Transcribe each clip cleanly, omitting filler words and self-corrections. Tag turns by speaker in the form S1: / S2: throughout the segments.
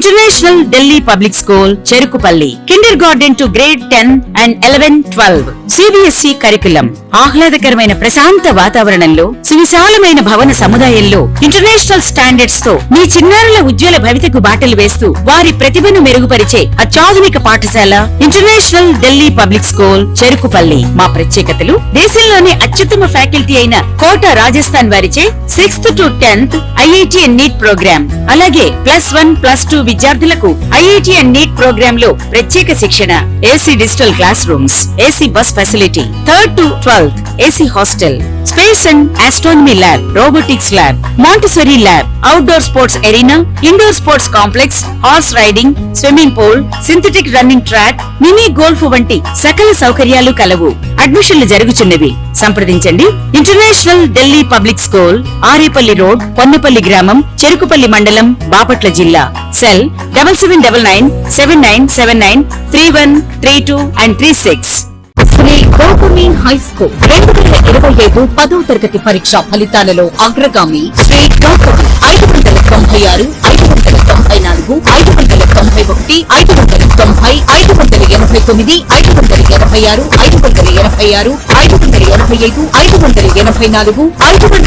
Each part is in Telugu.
S1: International Delhi Public School, Cherukupalli. Kindergarten to grade 10 and 11-12. CBSE curriculum. ఆహ్లాదకరమైన ప్రశాంత వాతావరణంలో సువిశాలమైన భవన సముదాయంలో ఇంటర్నేషనల్ స్టాండర్డ్స్ తో మీ చిన్నారుల ఉజ్వల భవితకు బాటలు వేస్తూ వారి ప్రతిభను మెరుగుపరిచే అత్యాధునిక పాఠశాల international Delhi public school, Cherukupalli. మా ప్రత్యేకతలు దేశంలోనే అత్యుత్తమ ఫ్యాకల్టీ అయిన కోట రాజస్థాన్ వారిచే 6th to 10th IIT and NEET programme, అలాగే +1, +2 విద్యార్థులకు IIT and NEET ప్రోగ్రామ్ లో ప్రత్యేక శిక్షణ, AC digital class rooms, AC bus facility, 3rd to 12th AC hostel, space and astronomy lab, robotics lab, Montessori lab, outdoor sports arena, indoor sports complex, horse riding, swimming pool, synthetic running track, mini golf వంటి సకల సౌకర్యాలు కలవు. అడ్మిషన్లు జరుగుచున్నవి. సంప్రదించండి. International Delhi public school, Arepalli road, Ponnapalli గ్రామం, చెరుకుపల్లి మండలం, బాపట్ల జిల్లా. Cell 779979793132 and 36.
S2: Sri Gautami high school 2025 10వ తరగతి పరీక్ష ఫలితాలలో అగ్రగామి శ్రీ గౌతమి 596, 594, 591, 590, 589, 586, 586, 585, 584,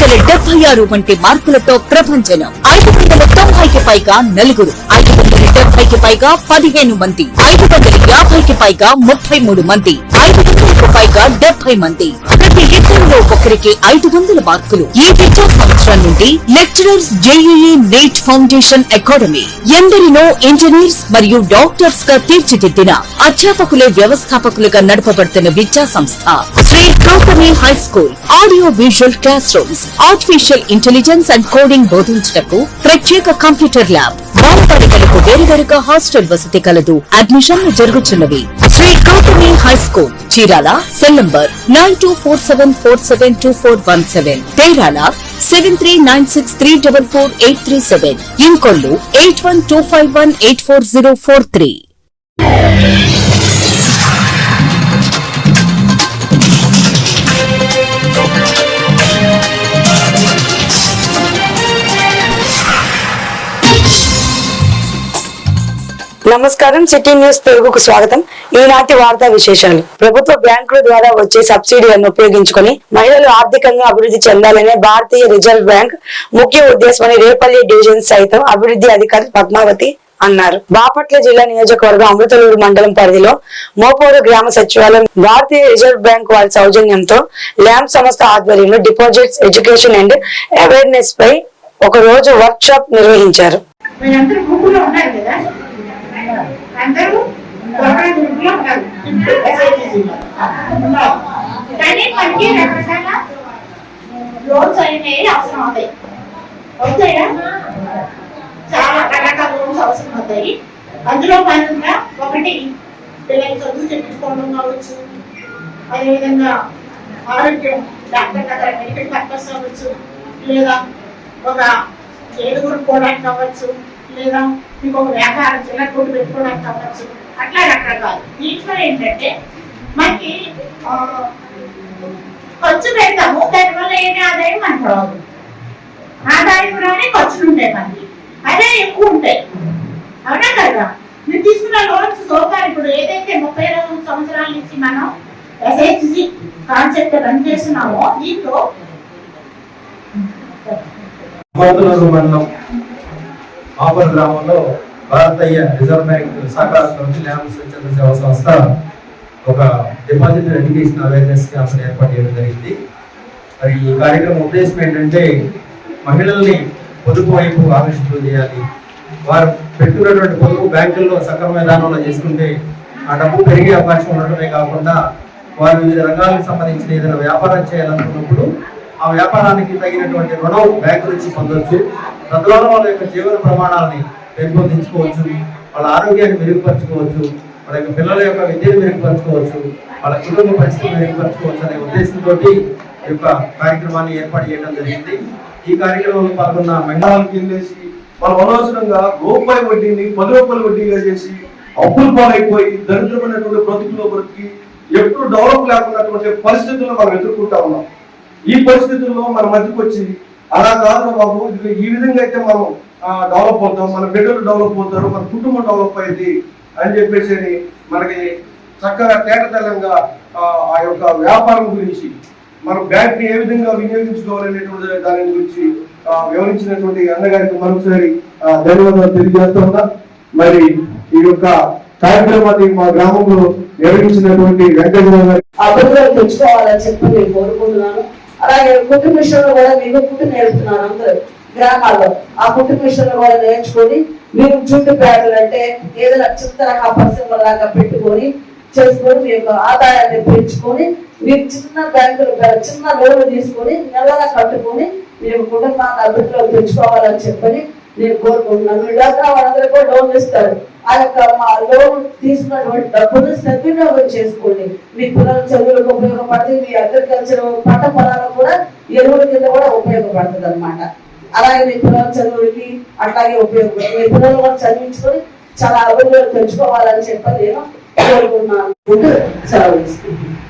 S2: 576 వంటి మార్కులతో ప్రభంజనం. 590కి పైగా నలుగురు, 570కి పైగా 15 మంది, 550కి పైగా 33 మంది, 500కు పైగా 70 మంది. ప్రతి ఇద్దరిలో ఒకరికి 500 మార్కులు. ఈ విద్యా సంవత్సరం నుండి lecturers JEE NEET foundation academy ఎందరినో ఇంజనీర్స్ మరియు డాక్టర్స్ గా తీర్చిదిద్దిన అధ్యాపకులే వ్యవస్థాపకులుగా నడపబడుతున్న విద్యా సంస్థ Shri Gautami high school. Audio visual classrooms, artificial intelligence and coding బోధించుటకు ప్రత్యేక కంప్యూటర్ ల్యాబ్, బాలబాలికలకు వేరువేరుగా హాస్టల్ వసతి కలదు. అడ్మిషన్లు జరుగుతున్నవి. Shri Gautami high school, Chirala. Cell number 9247472417, తేరాల 7396344837, ఇంకొల్లు 8125184043.
S3: నమస్కారం, సిటీ న్యూస్ తెలుగుకు స్వాగతం. ఈనాటి వార్తా విశేషాలు. ప్రభుత్వ బ్యాంకుల ద్వారా వచ్చే సబ్సిడీలను ఉపయోగించుకొని మహిళలు ఆర్థికంగా అభివృద్ధి చెందాలనే భారతీయ రిజర్వ్ బ్యాంక్ ముఖ్య ఉద్దేశమని రేపల్లి డివిజన్ సైతం అభివృద్ధి అధికారి పద్మావతి అన్నారు. బాపట్ల జిల్లా నియోజకవర్గం అమృతలూరు మండలం పరిధిలో మోపూరు గ్రామ సచివాలయం భారతీయ రిజర్వ్ బ్యాంక్ వారి సౌజన్యంతో ల్యాంప్ సంస్థ ఆధ్వర్యంలో డిపాజిట్స్, ఎడ్యుకేషన్ అండ్ అవేర్నెస్ పై ఒక రోజు వర్క్ షాప్ నిర్వహించారు.
S4: అందరూ గ్రూప్లో ఉంటారు. కానీ మనకి రకరకాల లోన్స్ అనేవి అవసరం అవుతాయి. అవుతాయా? చాలా రకరకాల లోన్స్ అవసరం అవుతాయి. అందులో భాగంగా ఒకటి పిల్లలు చదువు చెప్పించుకోవడం కావచ్చు, అదేవిధంగా ఆరోగ్యం, డాక్టర్ దగ్గర మెడికల్ పర్పస్ అవ్వచ్చు, లేదా ఒక ఏడుగురు పోవడానికి అవ్వచ్చు, లేదా ఇంకొక వ్యాపారం చిన్న కొట్టు పెట్టుకోవడానికి అవ్వచ్చు. అట్లా రకరకాలు. దీంట్లో ఏంటంటే మనకి ఖర్చు పెడతాము, దానివల్ల ఏమి ఆదాయం మనకు రాదు. ఆదాయం రాని ఖర్చులు ఉంటాయి, మనకి అదే ఎక్కువ ఉంటాయి. అవునా కదా? మీరు తీసుకున్న లోన్స్ సోకాలు ఇప్పుడు ఏదైతే 30 సంవత్సరాల నుంచి మనం SHG కాన్సెప్ట్ రన్ చేస్తున్నామో దీంట్లో
S5: ఆపర్ గ్రామంలో భారతీయ రిజర్వ్ బ్యాంక్ సహకారంతో ల్యాంప్ స్వచ్ఛంద సేవా సంస్థ ఒక డిపాజిట్ ఎడ్యుకేషన్ అవేర్నెస్ క్యాంప్ ఏర్పాటు చేయడం జరిగింది. మరి ఈ కార్యక్రమం ఉద్దేశం ఏంటంటే మహిళల్ని పొదుపు వైపు ఆకర్షితులు చేయాలి. వారు పెట్టుకున్నటువంటి పొదుపు బ్యాంకుల్లో సక్రమ విధానంలో చేసుకుంటే ఆ డబ్బు పెరిగే అవకాశం ఉండటమే కాకుండా వారు వివిధ రంగాలకు సంబంధించిన ఏదైనా వ్యాపారం చేయాలనుకున్నప్పుడు ఆ వ్యాపారానికి తగినటువంటి రుణం బ్యాంకు నుంచి పొందవచ్చు. తద్వారా వాళ్ళ యొక్క జీవన ప్రమాణాలని పెంపొందించుకోవచ్చు, వాళ్ళ ఆరోగ్యాన్ని మెరుగుపరచుకోవచ్చు, వాళ్ళ యొక్క పిల్లల యొక్క విద్యను మెరుగుపరచుకోవచ్చు, వాళ్ళ కుటుంబ పరిస్థితిని మెరుగుపరచుకోవచ్చు అనే ఉద్దేశంతో ఈ యొక్క కార్యక్రమాన్ని ఏర్పాటు చేయడం జరిగింది. ఈ కార్యక్రమంలో పాల్గొన్న
S6: మహిళలకు వెళ్ళేసి వాళ్ళు అనవసరంగా రూపాయి వడ్డీని 10 రూపాయల వడ్డీగా చేసి అప్పులు పాలైపోయి దరిద్రమైనటువంటి బ్రతుకులో బ్రతికి ఎప్పుడు డెవలప్ లేకున్నటువంటి పరిస్థితులను మనం ఎదుర్కొంటా ఉన్నాం. ఈ పరిస్థితుల్లో మన మధ్యకు వచ్చి అలా కాదు బాబు, ఈ విధంగా అయితే మనం డెవలప్ అవుతాం, మన బిడ్డలు డెవలప్ అవుతారు, మన కుటుంబం డెవలప్ అయింది అని చెప్పేసి మనకి చక్కగా తేటతెల్లంగా ఆ యొక్క వ్యాపారం గురించి మనం బ్యాంక్ ని ఏ విధంగా వినియోగించుకోవాలనేటువంటి దాని గురించి వివరించినటువంటి అన్నగారికి మరొకసారి ధన్యవాదాలు తెలియజేస్తా ఉన్నా. మరి ఈ యొక్క కార్యక్రమాన్ని మా గ్రామంలో నిర్వహించినటువంటి వెంకటరావు గారి
S3: అభివృద్ధి తెచ్చుకోవాలని చెప్పి నేను కోరుకుంటున్నాను. అలాగే కుటుంబ విషయంలో కూడా మీకు పుట్టి నేర్పుతున్నాను అందరూ గ్రామాల్లో. ఆ కుటుంబ విషయంలో కూడా నేర్చుకొని మీరు జూటు బ్యాగులు అంటే ఏదైనా చిన్న తరహా పరిశ్రమ లాగా పెట్టుకొని చేసుకొని మీ యొక్క ఆదాయాన్ని పెంచుకొని మీరు చిన్న బ్యాంకులు చిన్న లోన్లు తీసుకొని నెలగా కట్టుకొని మీరు కుటుంబాన్ని అభివృద్ధిలో తెచ్చుకోవాలని చెప్పని నేను కోరుకుంటున్నాను. వీళ్ళంతా వాళ్ళందరూ కూడా లోన్ ఇస్తారు. ఆ యొక్క మా లోన్ తీసుకున్నటువంటి డబ్బును సద్వినియోగం చేసుకోండి. మీ పిల్లల చదువులకు ఉపయోగపడుతుంది, మీ అగ్రికల్చర్ పంట పొలాలకు కూడా ఎరువుల కింద కూడా ఉపయోగపడుతుంది అన్నమాట. అలాగే మీ పిల్లల చదువులకి అట్లాగే ఉపయోగపడుతుంది. మీ పిల్లలు కూడా చదివించుకొని చాలా అభివృద్ధిలో తెచ్చుకోవాలని చెప్పి నేను కోరుకుంటున్నాను. సెలవు తీసుకుంటున్నాను.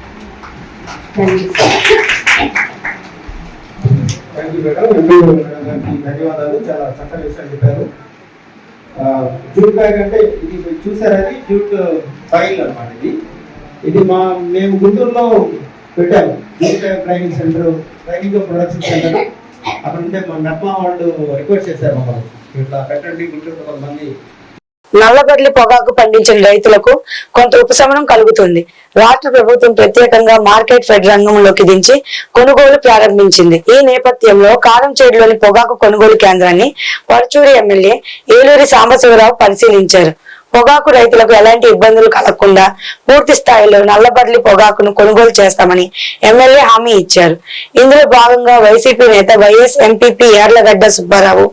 S5: ధన్యవాదాలు. చాలా చక్కటి విషయాలు చెప్పారు. జూట్ బ్యాగ్ అంటే ఇది చూసారని జూట్ ఫైల్ అన్నమాట. ఇది మేము గుంటూరులో పెట్టాము. Jute training centre, training production centre. అక్కడ ఉంటే మా నట్మా వాళ్ళు రిక్వెస్ట్ చేశారు మమ్మల్ని, ఇట్లా పెట్టండి గుంటూరులో కొంతమంది.
S3: నల్లబడ్లి పొగాకు పండించిన రైతులకు కొంత ఉపశమనం కలుగుతుంది. రాష్ట్ర ప్రభుత్వం ప్రత్యేకంగా మార్కెట్ ఫెడ్ రంగంలోకి దించి కొనుగోలు ప్రారంభించింది. ఈ నేపథ్యంలో కారంచేడులోని పొగాకు కొనుగోలు కేంద్రాన్ని పరుచూరు ఎమ్మెల్యే ఏలూరి సాంబశివరావు పరిశీలించారు. పొగాకు రైతులకు ఎలాంటి ఇబ్బందులు కలగకుండా పూర్తి స్థాయిలో నల్లబడ్లి పొగాకును కొనుగోలు చేస్తామని ఎమ్మెల్యే హామీ ఇచ్చారు. ఇందులో భాగంగా వైసీపీ నేత YS MPP Yarlagadda Subbarao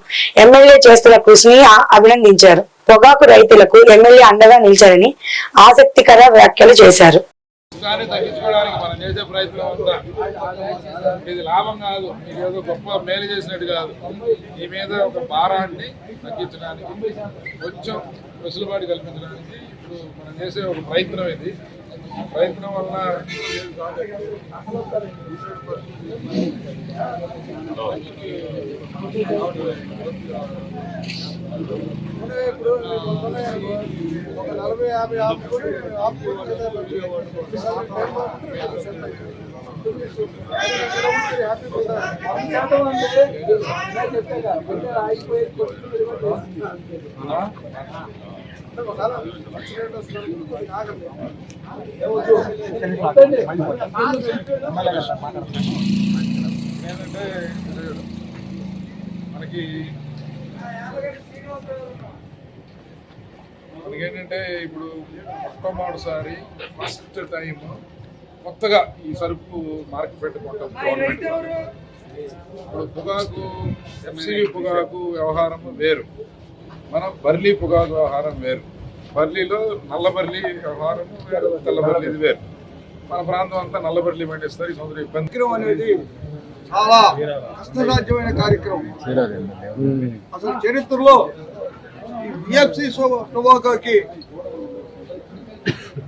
S3: MLA చేస్తున్న కృషిని అభినందించారు. పొగాకు రైతులకు ఎమ్మెల్యే అండగా నిలిచారని ఆసక్తికర వ్యాఖ్యలు చేశారు.
S7: తగ్గించుకోవడానికి మనం చేసే ప్రయత్నం అంతా ఇది లాభం కాదు, మీరు ఏదో గొప్ప మేలు చేసినట్టు కాదు. ఈ మీద ఒక భారాన్ని తగ్గించడానికి, కొంచెం వెసులుబాటు కల్పించడానికి ఇప్పుడు మనం చేసే ఒక ప్రయత్నం ఇది. ప్రయత్నం వల్ల
S6: ఇప్పుడు ఒక 40-50
S7: ఏంటంటే మనకేంటంటే ఇప్పుడు మొట్టమొదటిసారి ఫస్ట్ టైం కొత్తగా ఈ సరుకు మార్కెట్ పెట్టుకుంటాం గవర్నమెంట్. ఇప్పుడు పొగాకు ఎఫ్సివి పొగాకు వ్యవహారం వేరు, మన బర్లీ పొగాకు వ్యవహారం వేరు. బర్లీలో నల్ల బర్లీ వ్యవహారం వేరు, తెల్ల బర్లీ ఇది వేరు. మన ప్రాంతం అంతా నల్ల బర్లీ పండిస్తారు. ఈ సంవత్సరం ఇబ్బంది
S6: అనేది చాలా కష్టసాధ్యమైన కార్యక్రమం. అసలు చరిత్రలో ఈ బిఎఫ్సి టొబాకోకి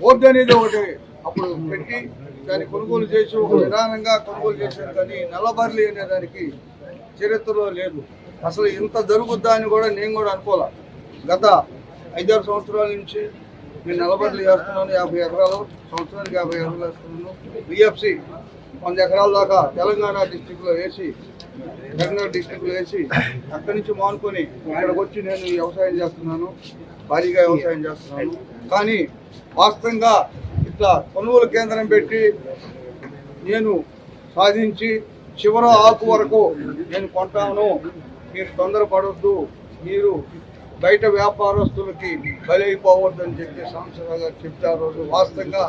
S6: బోర్డు అనేది ఒకటి అప్పుడు పెట్టి దాన్ని కొనుగోలు చేసి ఒక విధానంగా కొనుగోలు చేశారు. కానీ నల్లబర్లీ అనే దానికి చరిత్రలో లేదు. అసలు ఇంత జరుగుద్దా అని కూడా నేను కూడా అనుకోలే. గత 5-6 సంవత్సరాల నుంచి నేను నల్లబర్లీ వేస్తున్నాను. 50 ఎకరాలు, సంవత్సరానికి 50 ఎకరాలు వేస్తున్నాను. బిఎఫ్సి 100 ఎకరాల దాకా తెలంగాణ డిస్టిక్లో వేసి, కరీంనగర్ డిస్టిక్లో వేసి, అక్కడి నుంచి మానుకొని ఇక్కడికి వచ్చి నేను వ్యవసాయం చేస్తున్నాను, భారీగా వ్యవసాయం చేస్తున్నాను. కానీ వాస్తవంగా ఇట్లా కొనుగోలు కేంద్రం పెట్టి నేను సాధించి చివరి ఆకు వరకు నేను కొంటాను, మీరు తొందరపడొద్దు, మీరు బయట వ్యాపారస్తులకి బలైపోవద్దు అని చెప్పి సంవత్సరాలు గారు చెప్తారు. రోజు వాస్తవంగా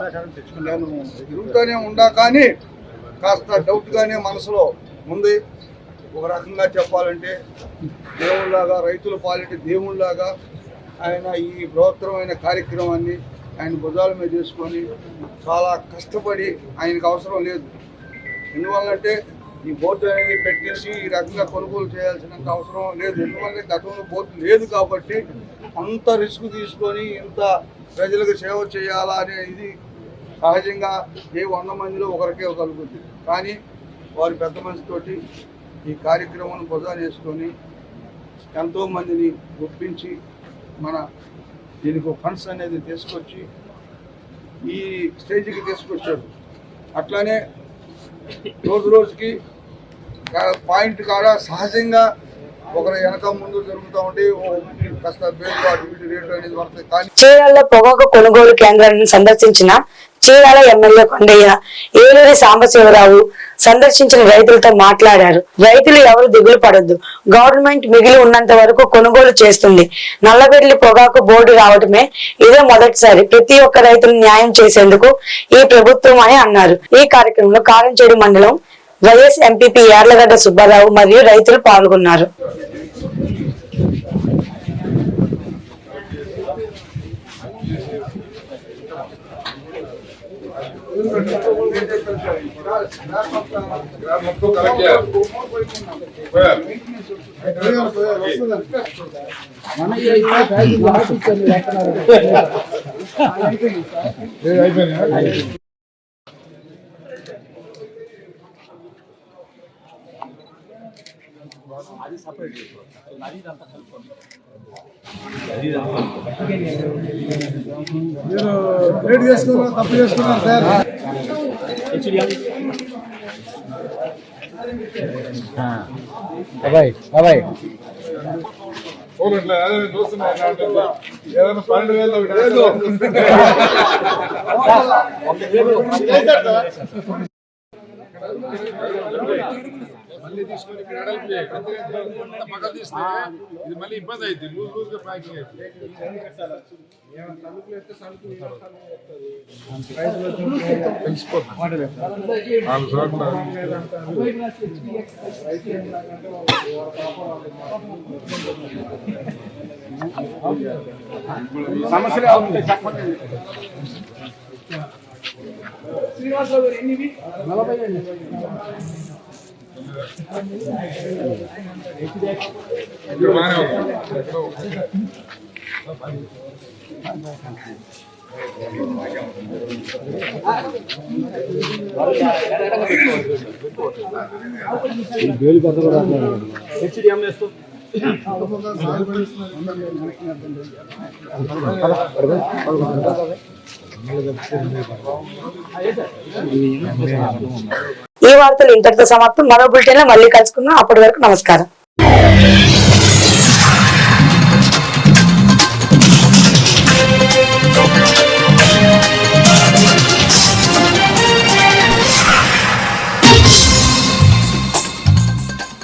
S6: నేను తిరుగుతూనే ఉండా, కానీ కాస్త డౌట్గానే మనసులో ఉంది. ఒక రకంగా చెప్పాలంటే దేవుళ్ళలాగా, రైతుల పాలిటి దేవుళ్ళలాగా ఆయన ఈ బృహత్తరమైన కార్యక్రమాన్ని ఆయన భుజాల మీద తీసుకొని చాలా కష్టపడి, ఆయనకు అవసరం లేదు. ఎందువల్లంటే ఈ బోర్డు అనేది పెట్టేసి ఈ రకంగా కొనుగోలు చేయాల్సినంత అవసరం లేదు. ఎందువల్ల గతంలో బోర్డు లేదు కాబట్టి అంత రిస్క్ తీసుకొని ఇంత ప్రజలకు సేవ చేయాలా అనే ఇది సహజంగా ఏ 100 మందిలో ఒకరికే కలుగుతుంది. కానీ వారి పెద్ద మనసుతోటి ఈ కార్యక్రమాన్ని భుజాలు వేసుకొని
S8: ఎంతోమందిని ఒప్పించి మన దీనికి ఫండ్స్ అనేది తీసుకొచ్చి ఈ స్టేజ్కి తీసుకొచ్చాడు. అట్లానే రోజు రోజుకి పాయింట్ కాడ సహజంగా ఒకరు వెనక ముందు జరుగుతూ ఉంటే కాస్త బేటు అటు ఇటు రేటు అనేది పడుతుంది. కానీ
S3: చీరాలలో పొగాకు కొనుగోలు కేంద్రాలను సందర్శించిన చీరాల ఎమ్మెల్యే కొండయ్య, ఏలూరి సాంబశివరావు సందర్శించిన రైతులతో మాట్లాడారు. రైతులు ఎవరు దిగులు పడొద్దు, గవర్నమెంట్ మిగిలి ఉన్నంత వరకు కొనుగోలు చేస్తుంది. నల్లబెల్లి పొగాకు బోర్డు రావటమే ఇదే మొదటిసారి. ప్రతి ఒక్క రైతులు న్యాయం చేసేందుకు ఈ ప్రభుత్వం అని అన్నారు. ఈ కార్యక్రమంలో కారంచేడు మండలం వైఎస్ ఎంపీపీ యార్లగడ్డ సుబ్బారావు మరియు రైతులు పాల్గొన్నారు.
S8: రేట్ చేసుకున్నా తప్పు చేసుకున్నా సార్.
S7: ఏదైనా 12,000 మళ్ళీ తీసుకొని ఇక్కడ పక్కన తీస్తే ఇది మళ్ళీ ఇబ్బంది అవుతుంది. లూజ్ గా ప్యాకింగ్ అవుతుంది.
S8: సమస్యలు చెప్పండి. శ్రీనివాసరావు గారు ఎన్ని 40 అండి.
S3: ఈ వార్తలు ఇంతటితో సమాప్తం. మరో బులెటిన్ లో మళ్ళీ కలుసుకుందాం. అప్పటి వరకు నమస్కారం.